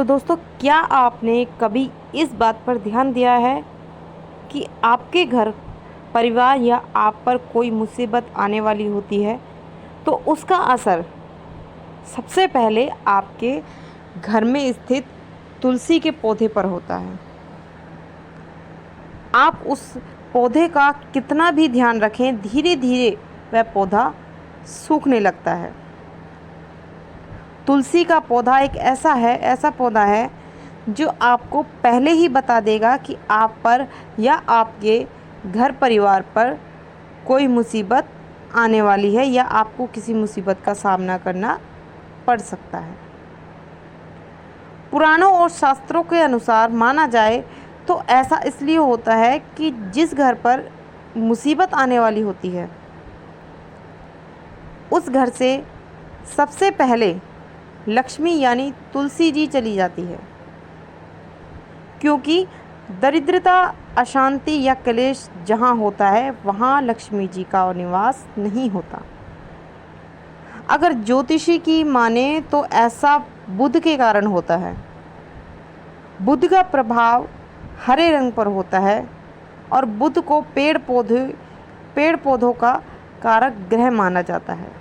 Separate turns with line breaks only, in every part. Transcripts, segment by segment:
तो दोस्तों, क्या आपने कभी इस बात पर ध्यान दिया है कि आपके घर परिवार या आप पर कोई मुसीबत आने वाली होती है तो उसका असर सबसे पहले आपके घर में स्थित तुलसी के पौधे पर होता है। आप उस पौधे का कितना भी ध्यान रखें, धीरे धीरे वह पौधा सूखने लगता है। तुलसी का पौधा एक ऐसा पौधा है जो आपको पहले ही बता देगा कि आप पर या आपके घर परिवार पर कोई मुसीबत आने वाली है या आपको किसी मुसीबत का सामना करना पड़ सकता है। पुराणों और शास्त्रों के अनुसार माना जाए तो ऐसा इसलिए होता है कि जिस घर पर मुसीबत आने वाली होती है उस घर से सबसे पहले लक्ष्मी यानी तुलसी जी चली जाती है, क्योंकि दरिद्रता, अशांति या क्लेश जहाँ होता है वहाँ लक्ष्मी जी का निवास नहीं होता। अगर ज्योतिषी की माने तो ऐसा बुध के कारण होता है। बुध का प्रभाव हरे रंग पर होता है और बुध को पेड़ पौधों का कारक ग्रह माना जाता है।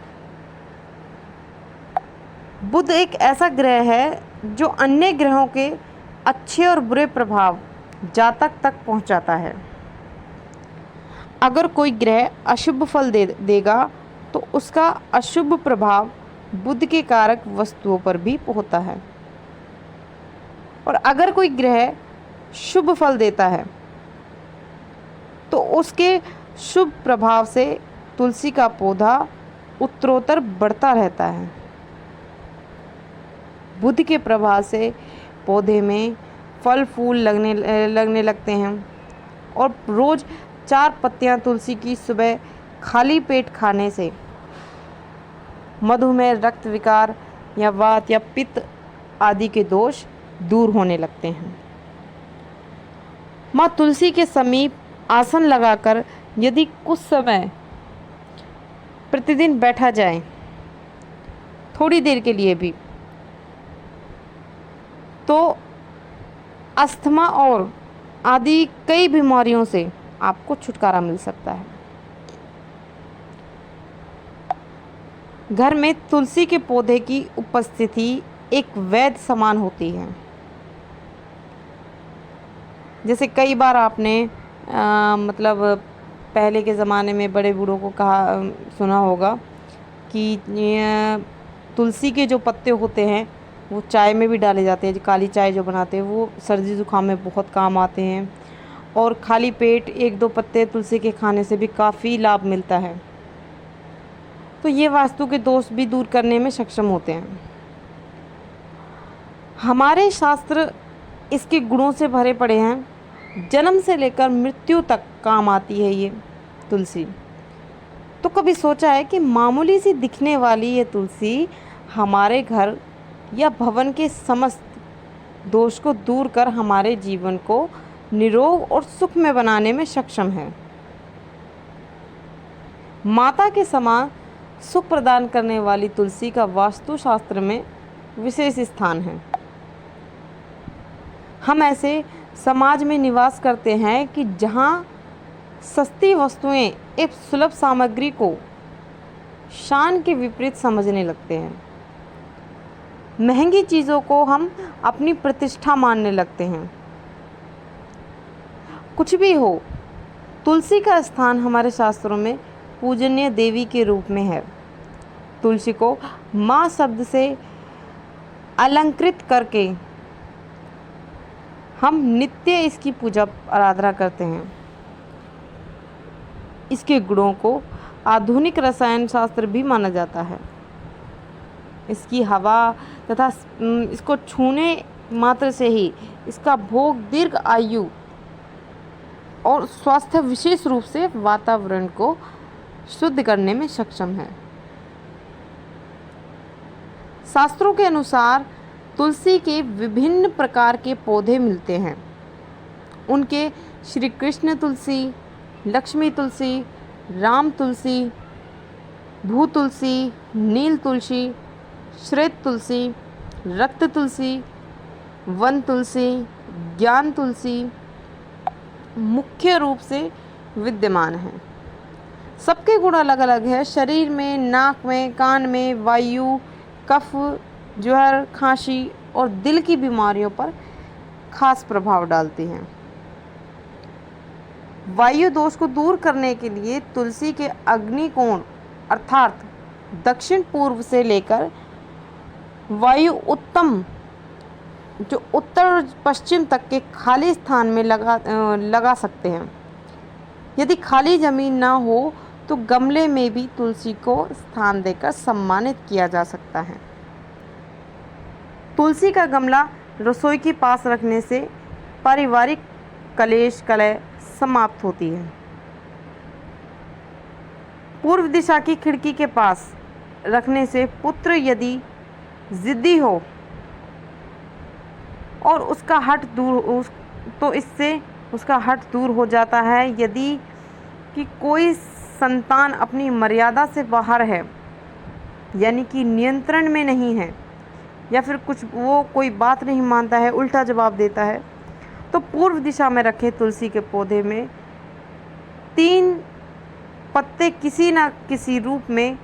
बुध एक ऐसा ग्रह है जो अन्य ग्रहों के अच्छे और बुरे प्रभाव जातक तक पहुंचाता है। अगर कोई ग्रह अशुभ फल देगा तो उसका अशुभ प्रभाव बुध के कारक वस्तुओं पर भी होता है, और अगर कोई ग्रह शुभ फल देता है तो उसके शुभ प्रभाव से तुलसी का पौधा उत्तरोत्तर बढ़ता रहता है। बुध के प्रभाव से पौधे में फल फूल लगने लगते हैं, और रोज़ 4 पत्तियां तुलसी की सुबह खाली पेट खाने से मधुमेह, रक्त विकार या वात या पित्त आदि के दोष दूर होने लगते हैं। माँ तुलसी के समीप आसन लगाकर यदि कुछ समय प्रतिदिन बैठा जाए, थोड़ी देर के लिए भी, तो अस्थमा और आदि कई बीमारियों से आपको छुटकारा मिल सकता है। घर में तुलसी के पौधे की उपस्थिति एक वैद्य समान होती है। जैसे कई बार आपने मतलब पहले के ज़माने में बड़े बूढ़ों को सुना होगा कि तुलसी के जो पत्ते होते हैं वो चाय में भी डाले जाते हैं। काली चाय जो बनाते हैं वो सर्दी ज़ुकाम में बहुत काम आते हैं, और खाली पेट 1-2 पत्ते तुलसी के खाने से भी काफ़ी लाभ मिलता है। तो ये वास्तु के दोष भी दूर करने में सक्षम होते हैं। हमारे शास्त्र इसके गुणों से भरे पड़े हैं। जन्म से लेकर मृत्यु तक काम आती है ये तुलसी। तो कभी सोचा है कि मामूली सी दिखने वाली ये तुलसी हमारे घर या भवन के समस्त दोष को दूर कर हमारे जीवन को निरोग और सुख में बनाने में सक्षम है। माता के समान सुख प्रदान करने वाली तुलसी का वास्तुशास्त्र में विशेष स्थान है। हम ऐसे समाज में निवास करते हैं कि जहाँ सस्ती वस्तुएं एक सुलभ सामग्री को शान के विपरीत समझने लगते हैं। महंगी चीज़ों को हम अपनी प्रतिष्ठा मानने लगते हैं। कुछ भी हो, तुलसी का स्थान हमारे शास्त्रों में पूजनीय देवी के रूप में है। तुलसी को माँ शब्द से अलंकृत करके हम नित्य इसकी पूजा आराधना करते हैं। इसके गुणों को आधुनिक रसायन शास्त्र भी माना जाता है। इसकी हवा तथा इसको छूने मात्र से ही इसका भोग दीर्घ आयु और स्वास्थ्य, विशेष रूप से वातावरण को शुद्ध करने में सक्षम है। शास्त्रों के अनुसार तुलसी के विभिन्न प्रकार के पौधे मिलते हैं। उनके श्री कृष्ण तुलसी, लक्ष्मी तुलसी, राम तुलसी, भू तुलसी, नील तुलसी, श्वेत तुलसी, रक्त तुलसी, वन तुलसी, ज्ञान तुलसी मुख्य रूप से विद्यमान हैं। सबके गुण अलग अलग है। शरीर में, नाक में, कान में, वायु, कफ, ज्वर, खांसी और दिल की बीमारियों पर खास प्रभाव डालती हैं। वायु दोष को दूर करने के लिए तुलसी के अग्निकोण अर्थात दक्षिण पूर्व से लेकर वायु उत्तम जो उत्तर पश्चिम तक के खाली स्थान में लगा सकते हैं। यदि खाली ज़मीन ना हो तो गमले में भी तुलसी को स्थान देकर सम्मानित किया जा सकता है। तुलसी का गमला रसोई के पास रखने से पारिवारिक कलेश कलह समाप्त होती है। पूर्व दिशा की खिड़की के पास रखने से पुत्र यदि जिद्दी हो और उसका हठ दूर हो जाता है। यदि कि कोई संतान अपनी मर्यादा से बाहर है यानी कि नियंत्रण में नहीं है या फिर कोई बात नहीं मानता है, उल्टा जवाब देता है, तो पूर्व दिशा में रखे तुलसी के पौधे में 3 पत्ते किसी न किसी रूप में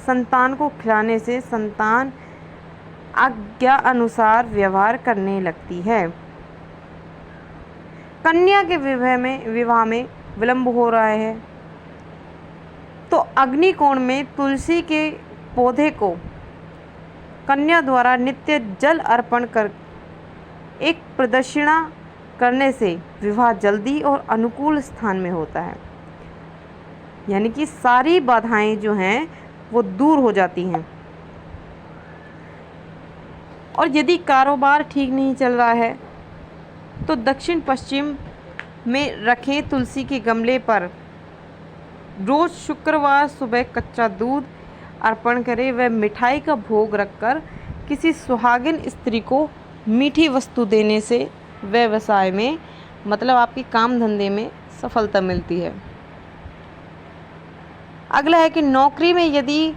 संतान को खिलाने से संतान आज्ञा अनुसार व्यवहार करने लगती है। कन्या के विवाह में विलंब हो रहा है तो अग्निकोण में तुलसी के पौधे को कन्या द्वारा नित्य जल अर्पण कर एक प्रदक्षिणा करने से विवाह जल्दी और अनुकूल स्थान में होता है। यानी कि सारी बाधाएं जो हैं वो दूर हो जाती हैं। और यदि कारोबार ठीक नहीं चल रहा है तो दक्षिण पश्चिम में रखे तुलसी के गमले पर रोज़ शुक्रवार सुबह कच्चा दूध अर्पण करें व मिठाई का भोग रखकर किसी सुहागिन स्त्री को मीठी वस्तु देने से व्यवसाय में मतलब आपके काम धंधे में सफलता मिलती है। अगला है कि नौकरी में यदि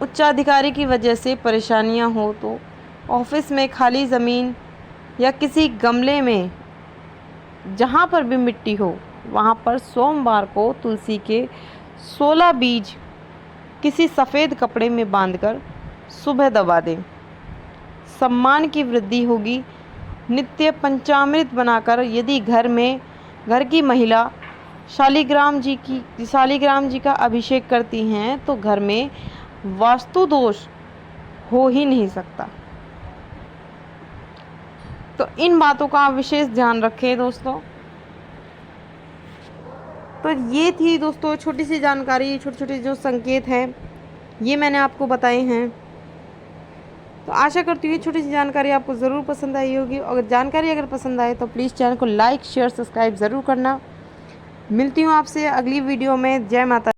उच्चाधिकारी की वजह से परेशानियां हो तो ऑफिस में खाली ज़मीन या किसी गमले में जहाँ पर भी मिट्टी हो वहाँ पर सोमवार को तुलसी के 16 बीज किसी सफ़ेद कपड़े में बांधकर सुबह दबा दें। सम्मान की वृद्धि होगी। नित्य पंचामृत बनाकर यदि घर की महिला शालिग्राम जी का अभिषेक करती हैं तो घर में वास्तु दोष हो ही नहीं सकता। तो इन बातों का विशेष ध्यान रखें दोस्तों। तो ये थी दोस्तों छोटी सी जानकारी, छोटे छोटे जो संकेत हैं ये मैंने आपको बताए हैं। तो आशा करती हूँ छोटी सी जानकारी आपको ज़रूर पसंद आई होगी। अगर जानकारी पसंद आए तो प्लीज़ चैनल को लाइक शेयर सब्सक्राइब ज़रूर करना। मिलती हूँ आपसे अगली वीडियो में। जय माता।